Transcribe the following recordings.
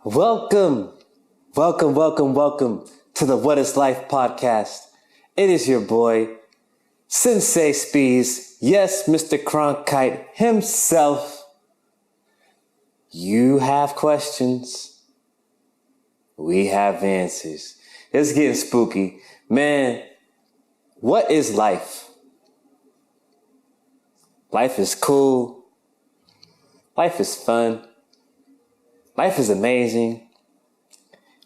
Welcome to the What is Life podcast. It is your boy, Sensei Spees. Yes, Mr. Cronkite himself. You have questions. We have answers. It's getting spooky. Man, what is life? Life is cool. Life is fun. Life is amazing.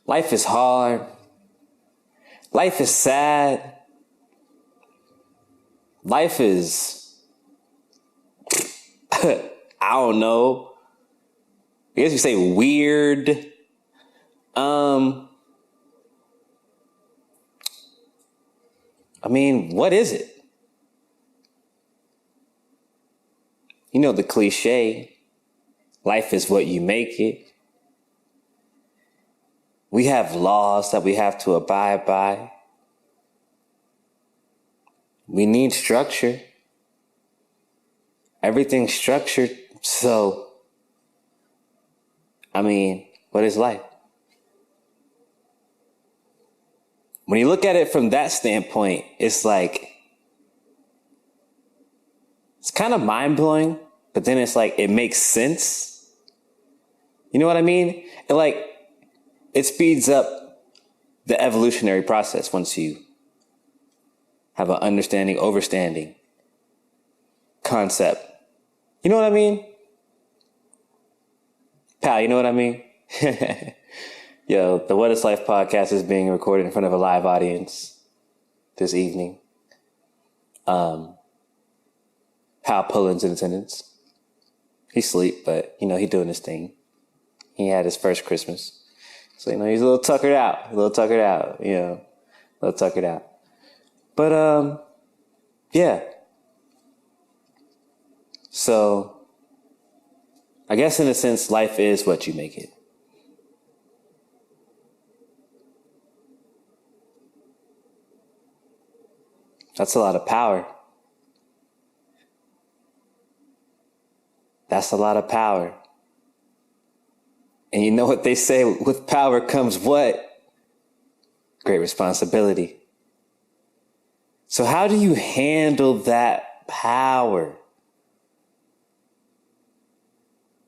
Life is hard. Life is sad. Life is, I don't know. I guess you say weird. What is it? You know the cliche, life is what you make it. We have laws that we have to abide by. We need structure. Everything's structured. So, what is life? When you look at it from that standpoint, it's kind of mind-blowing, but then it's it makes sense. You know what I mean? It speeds up the evolutionary process once you have an understanding, overstanding concept. You know what I mean? Pal, you know what I mean? Yo, the What is Life podcast is being recorded in front of a live audience this evening. Pal Pullen's in attendance. He's asleep, but, he doing his thing. He had his first Christmas. So, he's a little tuckered out. But, yeah. So, I guess in a sense, life is what you make it. That's a lot of power. That's a lot of power. And you know what they say, with power comes what? Great responsibility. So how do you handle that power?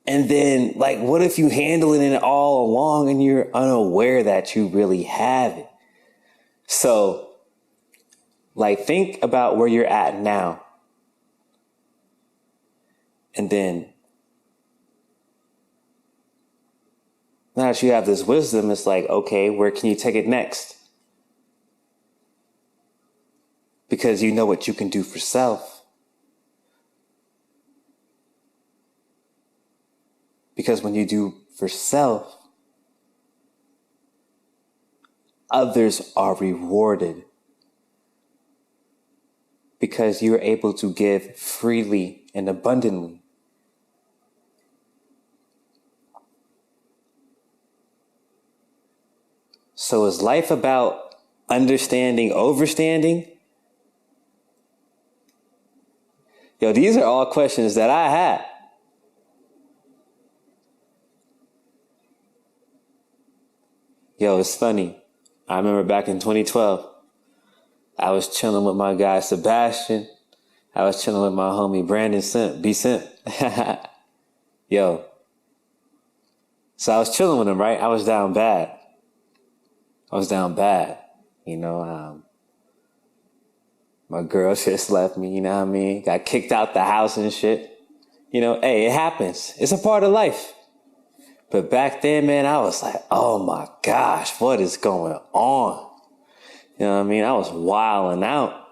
And then, what if you handling it all along and you're unaware that you really have it? So, think about where you're at now. And then, now that you have this wisdom, it's okay, where can you take it next? Because you know what you can do for self. Because when you do for self, others are rewarded. Because you're able to give freely and abundantly. So is life about understanding, overstanding? Yo, these are all questions that I had. Yo, it's funny. I remember back in 2012, I was chilling with my guy Sebastian. I was chilling with my homie Brandon Simp, B Simp. Yo. So I was chilling with him, right? I was down bad. My girl just left me, Got kicked out the house and shit. Hey, it happens. It's a part of life. But back then, man, I was like, oh my gosh, what is going on? I was wilding out.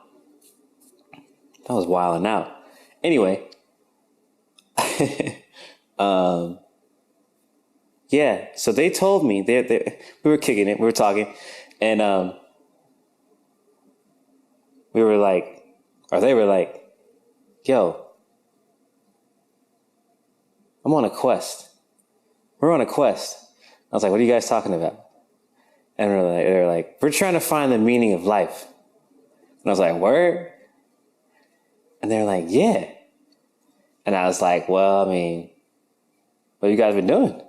Anyway. Yeah, so they told me, we were kicking it, we were talking, and they were like, yo, I'm on a quest. We're on a quest. I was like, what are you guys talking about? And they're like, we're trying to find the meaning of life. And I was like, word? And they're like, yeah. And I was like, well, what have you guys been doing?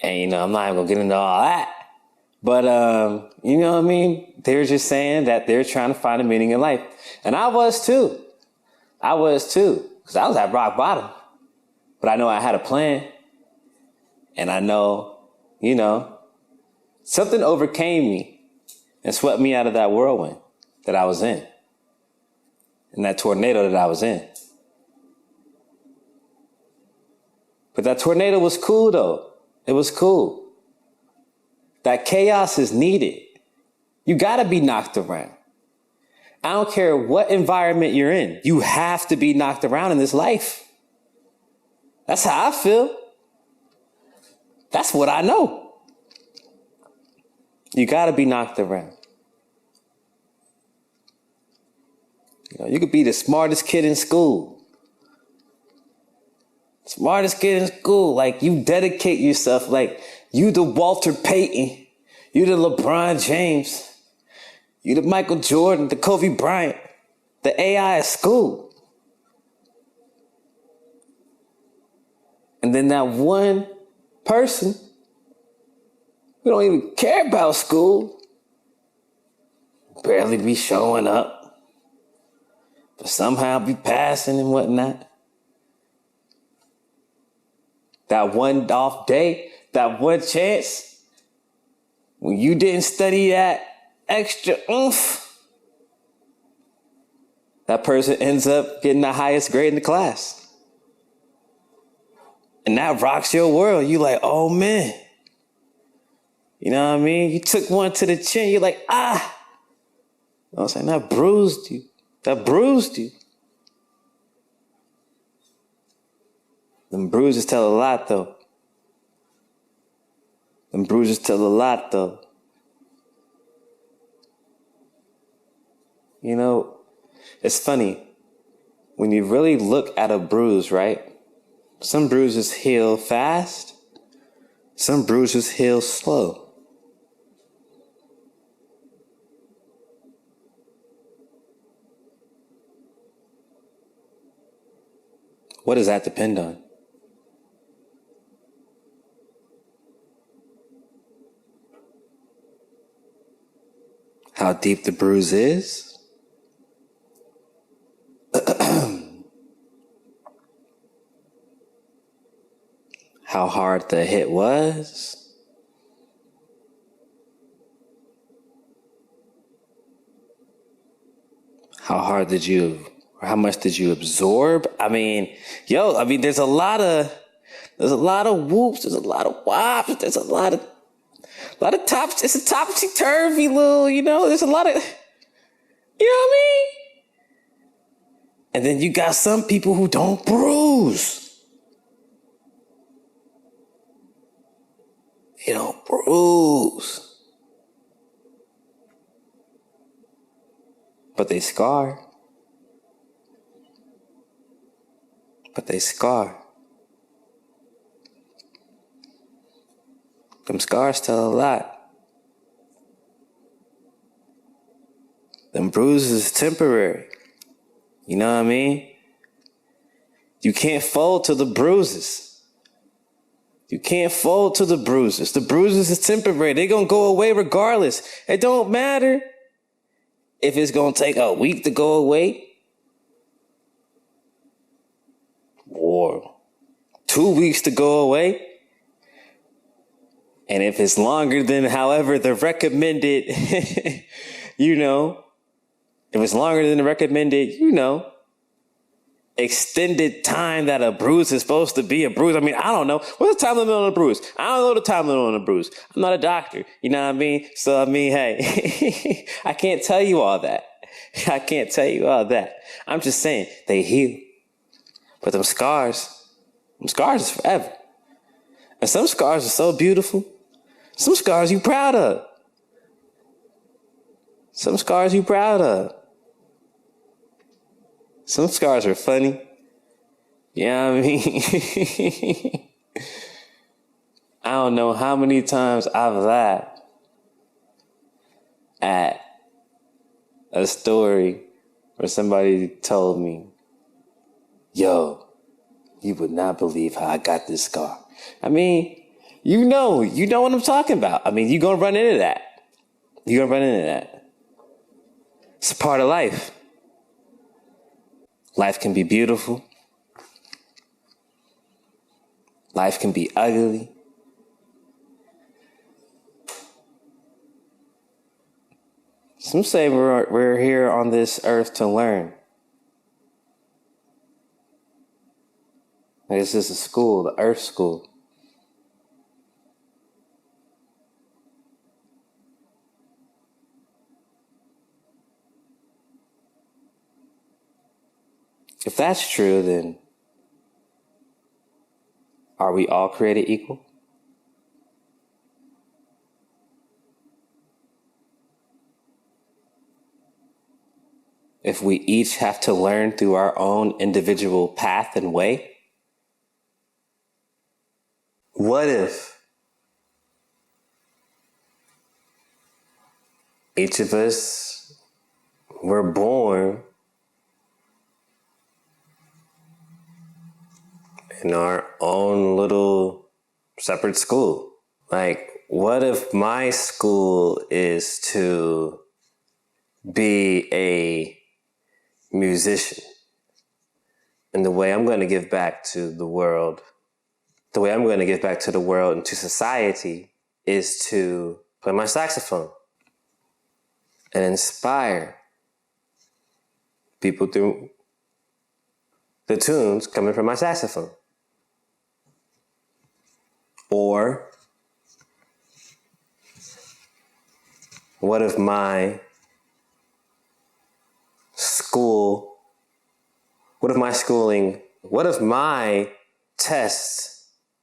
And, I'm not even going to get into all that. But, you know what I mean? They're just saying that they're trying to find a meaning in life. And I was too. Because I was at rock bottom. But I know I had a plan. And I know, something overcame me and swept me out of that whirlwind that I was in. And that tornado that I was in. But that tornado was cool, though. It was cool. That chaos is needed. You gotta be knocked around. I don't care what environment you're in. You have to be knocked around in this life. That's how I feel. That's what I know. You gotta be knocked around. You could be the smartest kid in school. Smartest kid in school. Like, you dedicate yourself. Like, you the Walter Payton. You the LeBron James. You the Michael Jordan, the Kobe Bryant. The AI at school. And then that one person who don't even care about school barely be showing up, but somehow be passing and whatnot. That one off day, that one chance, when you didn't study that extra oomph, that person ends up getting the highest grade in the class. And that rocks your world. You like, oh man. You know what I mean? You took one to the chin. You're like, ah. You know what I'm saying? That bruised you. That bruised you. Them bruises tell a lot, though. Them bruises tell a lot, though. It's funny. When you really look at a bruise, right? Some bruises heal fast. Some bruises heal slow. What does that depend on? How deep the bruise is? How hard the hit was? How much did you absorb? There's a lot of whoops, there's a lot of wops, there's a lot of tops. It's a topsy-turvy little, there's a lot of, you know what I mean? And then you got some people who don't bruise. They don't bruise. But they scar. Them scars tell a lot. Them bruises is temporary. You know what I mean? You can't fold to the bruises. You can't fold to the bruises. The bruises is temporary. They're going to go away regardless. It don't matter if it's going to take a week to go away or 2 weeks to go away. And if it's longer than however the recommended, if it's longer than the recommended, extended time that a bruise is supposed to be a bruise. I don't know. What's the time limit on a bruise? I don't know the time limit on a bruise. I'm not a doctor. You know what I mean? So, hey, I can't tell you all that. I'm just saying they heal. But them scars is forever. And some scars are so beautiful. Some scars you proud of. Some scars are funny. You know what I mean? I don't know how many times I've laughed at a story where somebody told me, yo, you would not believe how I got this scar. You know what I'm talking about. I mean, you're going to run into that. It's a part of life. Life can be beautiful. Life can be ugly. Some say we're here on this earth to learn. This is a school, the Earth School. If that's true, then are we all created equal? If we each have to learn through our own individual path and way? What if each of us were born in our own little separate school? Like, what if my school is to be a musician? And the way I'm going to give back to the world, and to society is to play my saxophone and inspire people through the tunes coming from my saxophone. Or what if my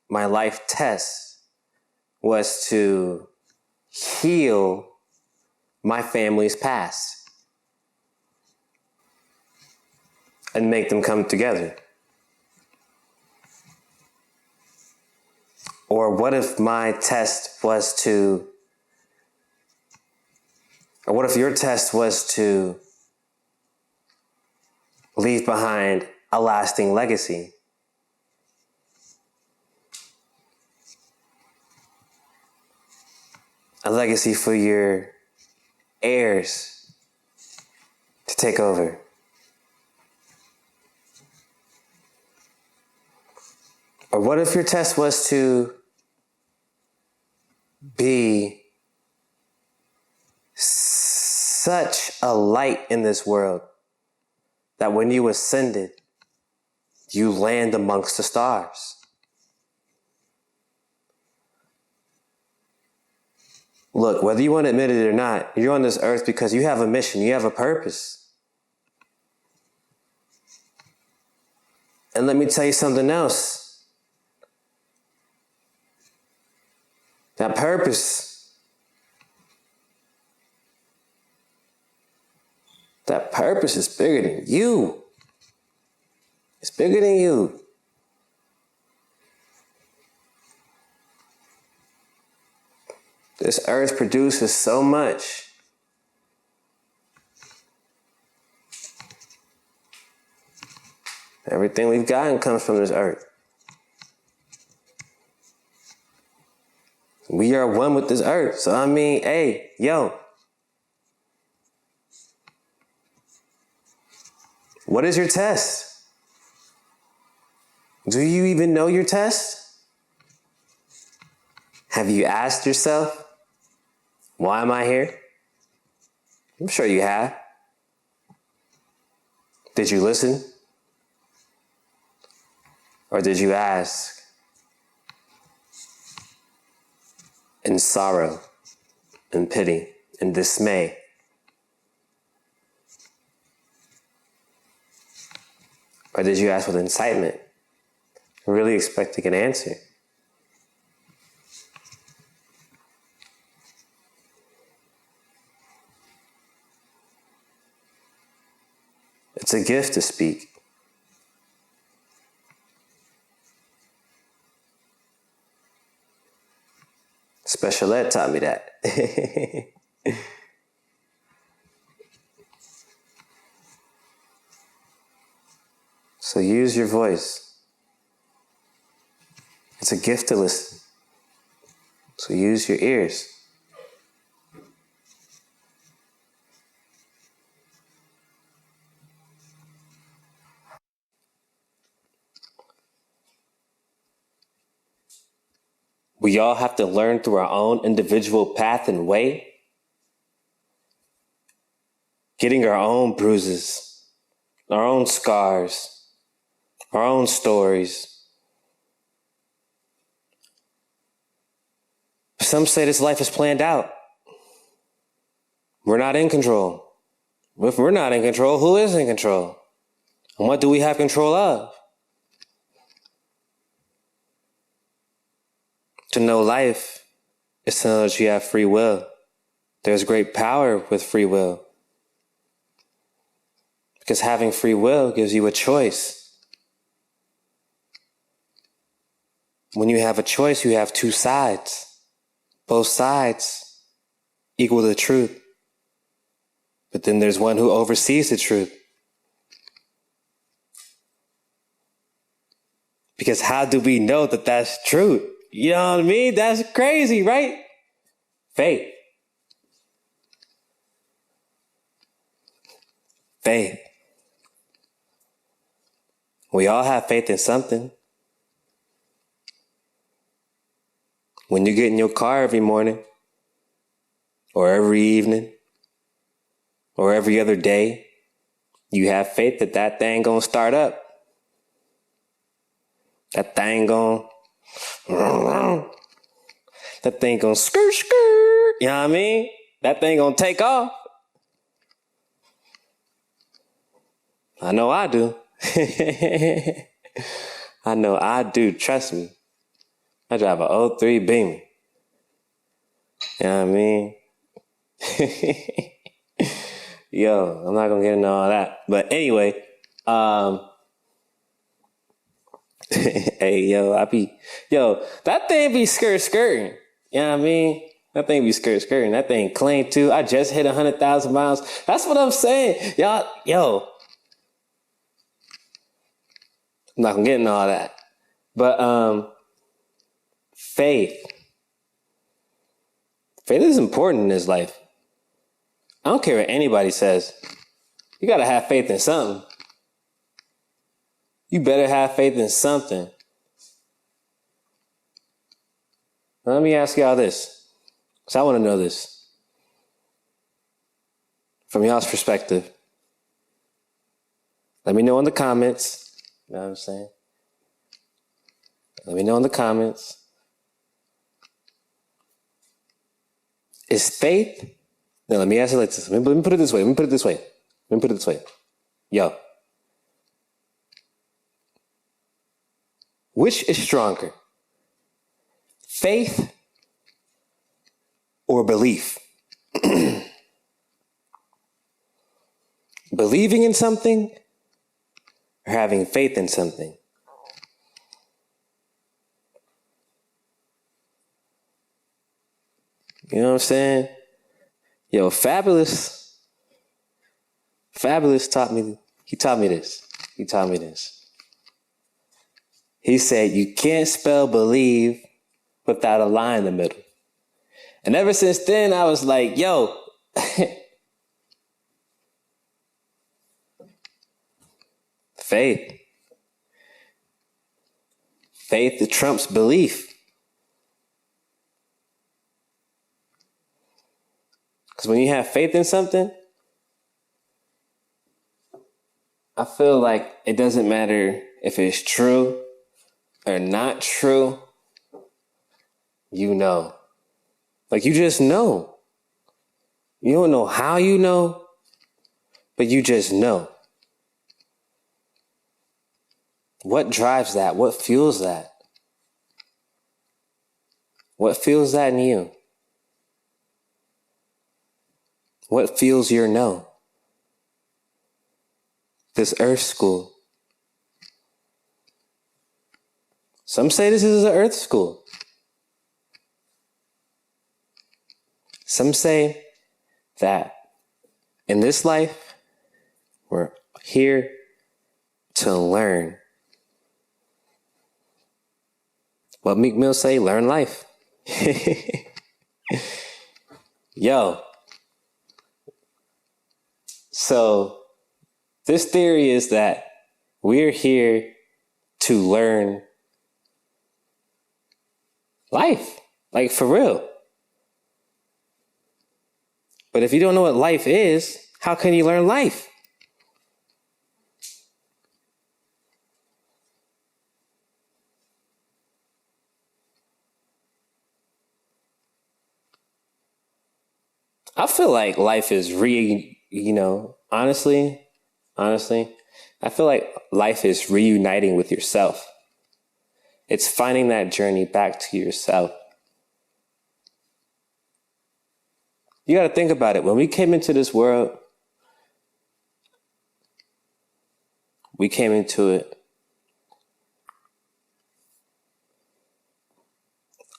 my life test was to heal my family's past and make them come together? Or what if your test was to leave behind a lasting legacy? A legacy for your heirs to take over. Or what if your test was to be such a light in this world that when you ascended, you land amongst the stars? Look, whether you want to admit it or not, you're on this earth because you have a mission, you have a purpose. And let me tell you something else. That purpose is bigger than you. It's bigger than you. This earth produces so much. Everything we've gotten comes from this earth. We are one with this earth. So I mean, hey, yo. What is your test? Do you even know your test? Have you asked yourself, why am I here? I'm sure you have. Did you listen? Or did you ask in sorrow, in pity, in dismay? Or did you ask with incitement, really expecting an answer? It's a gift to speak. Special ed taught me that. So use your voice. It's a gift to listen. So use your ears. We all have to learn through our own individual path and way, getting our own bruises, our own scars, our own stories. Some say this life is planned out. We're not in control. If we're not in control, who is in control? And what do we have control of? To know life is to know that you have free will. There's great power with free will. Because having free will gives you a choice. When you have a choice, you have two sides. Both sides equal the truth. But then there's one who oversees the truth. Because how do we know that that's true? You know what I mean? That's crazy, right? Faith. Faith. We all have faith in something. When you get in your car every morning, or every evening, or every other day, you have faith that that thing gonna start up. That thing gonna skirt, skirt. You know what I mean? That thing gonna take off. I know I do. I know I do. Trust me. I drive a 03 Beamer. You know what I mean? Yo, I'm not gonna get into all that. But anyway, hey, that thing be skirting. You know what I mean? That thing be skirting. That thing clean too. I just hit 100,000 miles. That's what I'm saying. Y'all, I'm not gonna get into all that. But faith. Faith is important in this life. I don't care what anybody says. You gotta have faith in something. You better have faith in something. Now, let me ask y'all this, because I want to know this from y'all's perspective. Let me know in the comments. You know what I'm saying? Let me know in the comments. Is faith... No, let me ask it like this. Let me put it this way. Yo. Which is stronger? Faith or belief? Believing in something or having faith in something? You know what I'm saying? Yo, Fabulous taught me this. He said, you can't spell believe without a line in the middle. And ever since then, I was like, yo, faith. Faith trumps belief. Because when you have faith in something, I feel like it doesn't matter if it's true or not true. You know. Like, you just know. You don't know how you know, but you just know. What drives that? What fuels that? What fuels that in you? What fuels your no? This earth school. Some say this is an earth school. Some say that in this life, we're here to learn. What Meek Mill say, learn life. Yo, so this theory is that we're here to learn life, like for real. But if you don't know what life is, how can you learn life? I feel like life is honestly, I feel like life is reuniting with yourself. It's finding that journey back to yourself. You got to think about it. When we came into this world, we came into it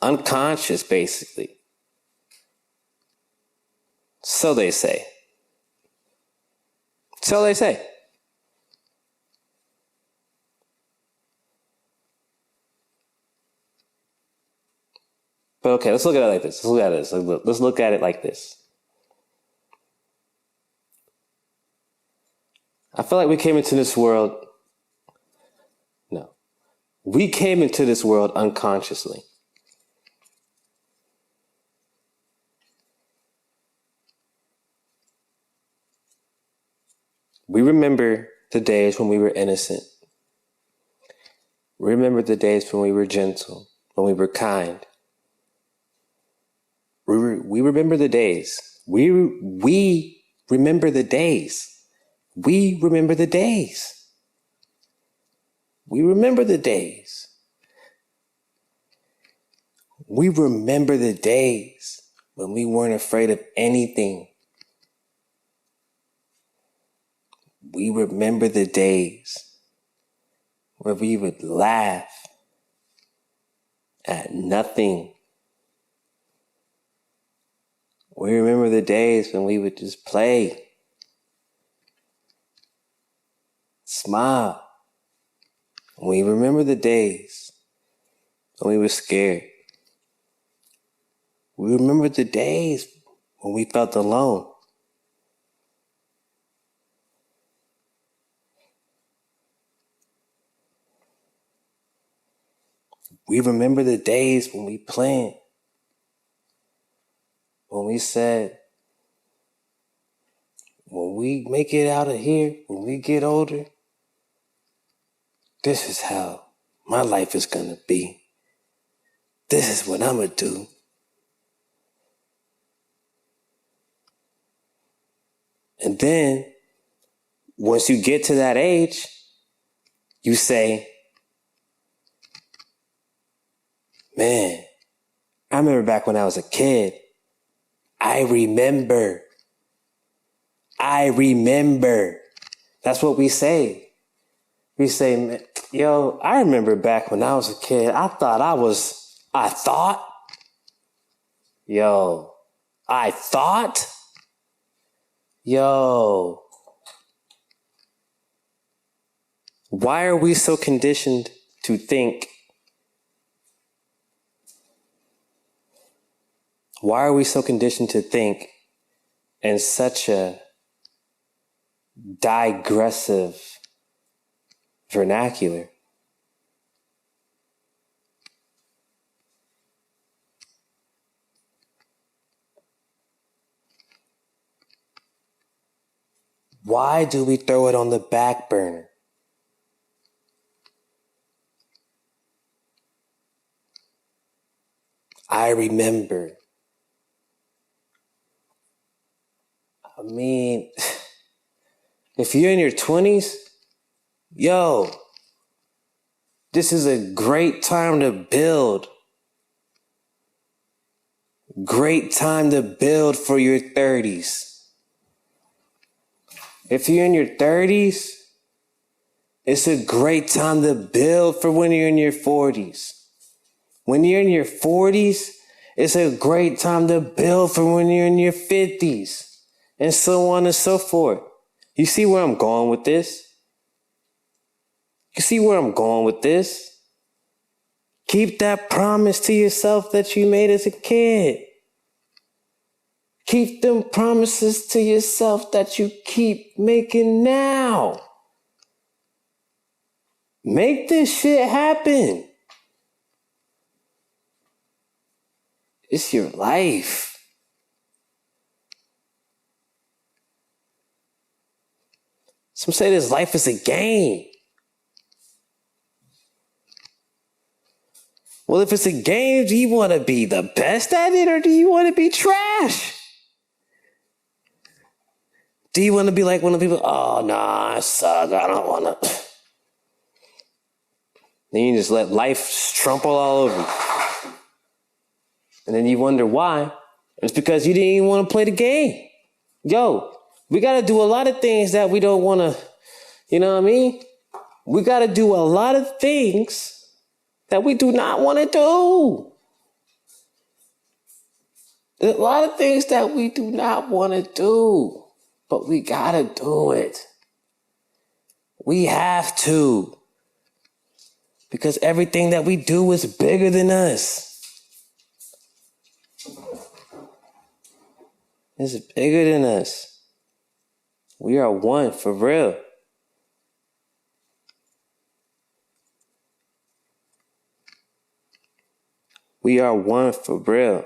unconscious, basically. So they say. So they say. But okay, let's look at it like this. Let's look at it like this. I feel like we came into this world. No. We came into this world unconsciously. We remember the days when we were innocent. We remember the days when we were gentle, when we were kind. We remember the days. We remember the days. We remember the days. We remember the days. We remember the days when we weren't afraid of anything. We remember the days where we would laugh at nothing. We remember the days when we would just play, smile. We remember the days when we were scared. We remember the days when we felt alone. We remember the days when we planned, when we said, when we make it out of here, when we get older, this is how my life is going to be. This is what I'm going to do. And then, once you get to that age, you say, man, I remember back when I was a kid. I remember. That's what we say. We say, man, yo, I remember back when I was a kid. I thought. Yo. Why are we so conditioned to think? Why are we so conditioned to think in such a digressive vernacular? Why do we throw it on the back burner? I remember. I mean, if you're in your 20s, yo, this is a great time to build. Great time to build for your 30s. If you're in your 30s, it's a great time to build for when you're in your 40s. When you're in your 40s, it's a great time to build for when you're in your 50s. And so on and so forth. You see where I'm going with this? Keep that promise to yourself that you made as a kid. Keep them promises to yourself that you keep making now. Make this shit happen. It's your life. Some say this life is a game. Well, if it's a game, do you want to be the best at it or do you want to be trash? Do you want to be like one of the people, oh, nah, I suck, I don't want to. Then you just let life trample all over you. And then you wonder why. It's because you didn't even want to play the game. Yo, we got to do a lot of things that we don't want to, you know what I mean? We got to do a lot of things that we do not want to do. There's a lot of things that we do not want to do, but we got to do it. We have to. Because everything that we do is bigger than us. It's bigger than us. We are one for real. We are one for real.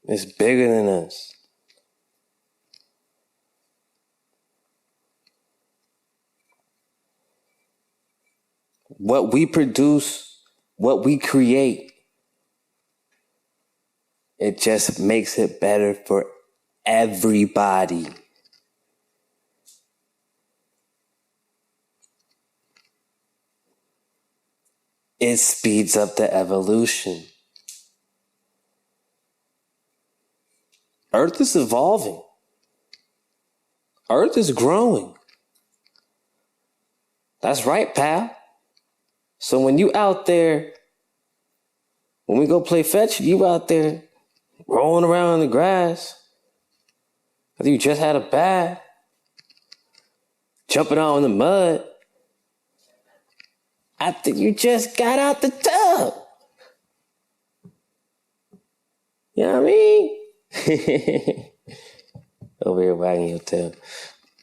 It's bigger than us. What we produce, what we create, it just makes it better for everybody. It speeds up the evolution. Earth is evolving. Earth is growing. That's right, pal. So when you out there, when we go play fetch, you out there rolling around in the grass. Whether you just had a bath, jumping out in the mud. After you just got out the tub. You know what I mean? Over here wagging your tail.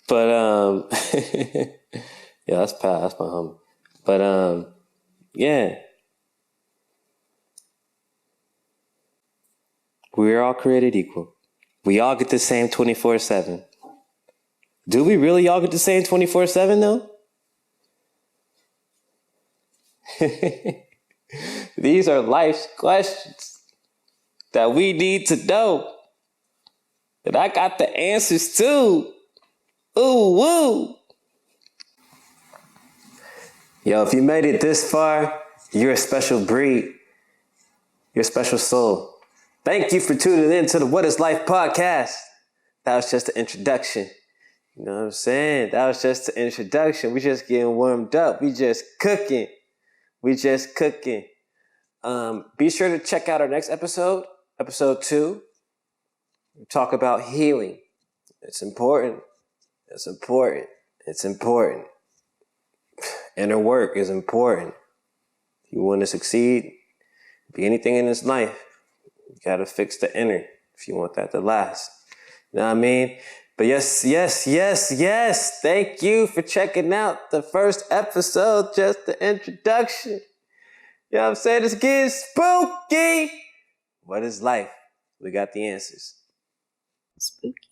But, yeah, that's pal, that's my homie. But, yeah. We're all created equal. We all get the same 24/7. Do we really all get the same 24/7 though? These are life's questions that we need to know. That I got the answers to. Ooh, woo. Yo, if you made it this far, you're a special breed. You're a special soul. Thank you for tuning in to the What is Life podcast. That was just the introduction. You know what I'm saying? That was just the introduction. We just getting warmed up. We just cooking. We just cooking. Be sure to check out our next episode, episode 2. We talk about healing. It's important. It's important. It's important. Inner work is important. If you want to succeed, be anything in this life, you got to fix the inner if you want that to last. You know what I mean? But yes. Thank you for checking out the first episode, just the introduction. You know what I'm saying? It's getting spooky. What is life? We got the answers. Spooky.